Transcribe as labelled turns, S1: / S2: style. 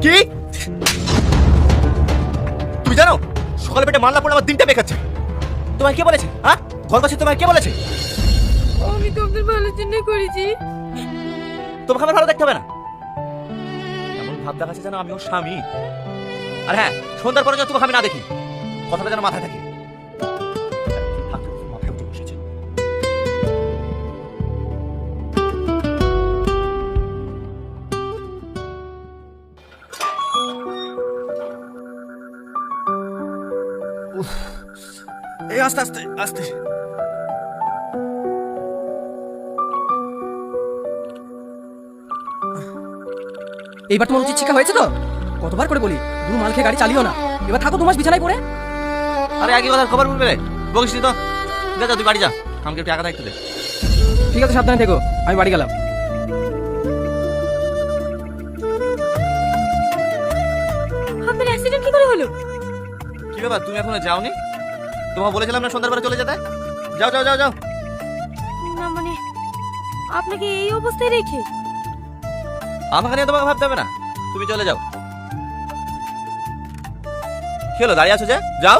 S1: কি তুমি জানো সকালে পেটে মারলা পড়ে আমার দিনটা বেকাচ্ছে। তোমায় কে বলেছে? হ্যাঁ, ঘর কাছে তোমায় কে বলেছে?
S2: আমি তো আপনার ভালোর জন্য করেছি।
S1: তোমাকে আমার ভালো দেখতে হবে না, এমন ভাব দেখাচ্ছে যেন আমি ওর স্বামী। আর হ্যাঁ, সন্ধ্যার পরে যেন তোমাকে আমি না দেখি, কথাটা যেন মাথায় থাকে। মাথায় উঠে বসেছে। এই আস্তে আস্তে আস্তে।
S3: এইবার তোমার উচিত শিক্ষা হয়েছে তো? কতবার করে বলি গুরু মাল খেয়ে গাড়ি চালিও না। এবার থাকো 2 মাস বিছানায় পড়ে।
S1: আরে আগে কথা খবর বলবে রে, বকিস তো। যা যা, তুই বাড়ি যা, আমাকে একটু একা থাকতে দে।
S3: ঠিক আছে, সাবধানে থেকো, আমি বাড়ি গেলাম।
S2: আপনার অ্যাক্সিডেন্ট কি করে হলো?
S1: কি ব্যাপার, তুমি এখনো যাওনি? তোমাকে বলেছিলাম না সন্ধ্যার পরে চলে যেতে। যাও যাও যাও যাও।
S2: না মানে আপনাকে এই অবস্থায় রেখে?
S1: আমাকে নিয়ে তোমাকে ভাবতে হবে না, তুমি চলে যাও। কি হলো, দাঁড়িয়ে আছো যে? যাও।